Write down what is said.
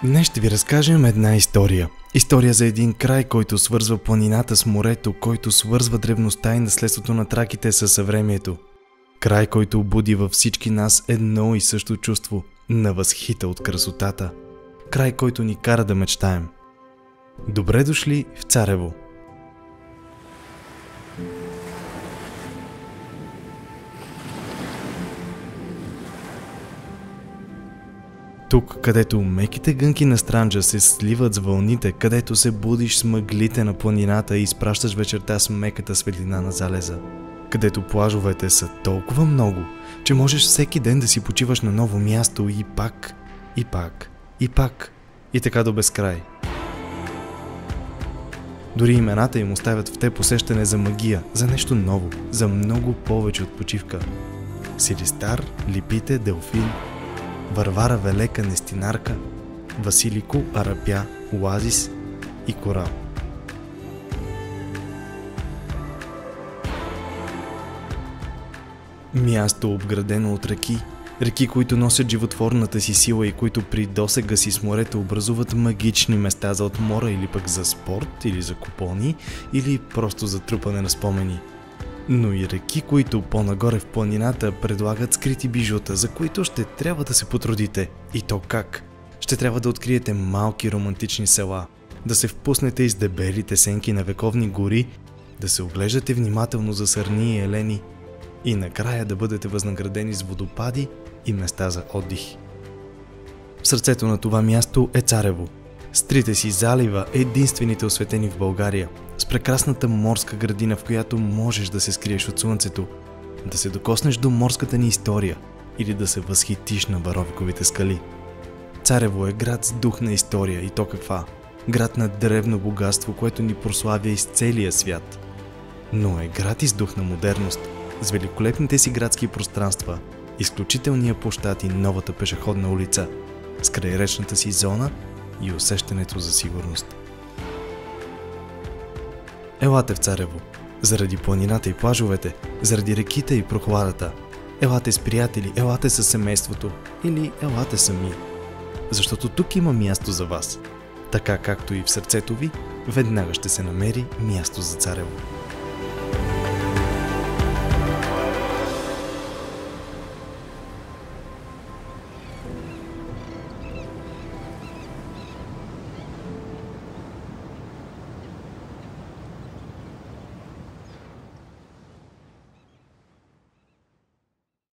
Днес ще ви разкажем една история. История за един край, който свързва планината с морето, който свързва древността и наследството на траките със съвремието. Край, който буди във всички нас едно и също чувство на възхита от красотата. Край, който ни кара да мечтаем. Добре дошли в Царево! Тук, където меките гънки на Странджа се сливат с вълните, където се будиш с мъглите на планината и изпращаш вечерта с меката светлина на залеза. Където плажовете са толкова много, че можеш всеки ден да си почиваш на ново място и пак, и пак, и пак, и така до безкрай. Дори имената им оставят в теб усещане за магия, за нещо ново, за много повече от почивка. Силистар, Липите, Делфин, Варвара Велека, Нестинарка, Василико, Арапя, Оазис и Корал. Място обградено от реки, които носят животворната си сила и които при досега си с морето образуват магични места за отмора или пък за спорт, или за купони, или просто за трупане на спомени. Но и реки, които по-нагоре в планината предлагат скрити бижута, за които ще трябва да се потрудите. И то как? Ще трябва да откриете малки романтични села, да се впуснете из дебелите сенки на вековни гори, да се оглеждате внимателно за сърни и елени и накрая да бъдете възнаградени с водопади и места за отдих. В сърцето на това място е Царево. С трите си залива, единствените осветени в България, с прекрасната морска градина, в която можеш да се скриеш от слънцето, да се докоснеш до морската ни история или да се възхитиш на Варовиковите скали. Царево е град с дух на история, и то каква? Град на древно богатство, което ни прославя из целия свят. Но е град и с дух на модерност, с великолепните си градски пространства, изключителния площад и новата пешеходна улица, с крайречната си зона и усещането за сигурност. Елате в Царево, заради планината и плажовете, заради реките и прохладата. Елате с приятели, елате със семейството или елате сами. Защото тук има място за вас. Така както и в сърцето ви, веднага ще се намери място за Царево.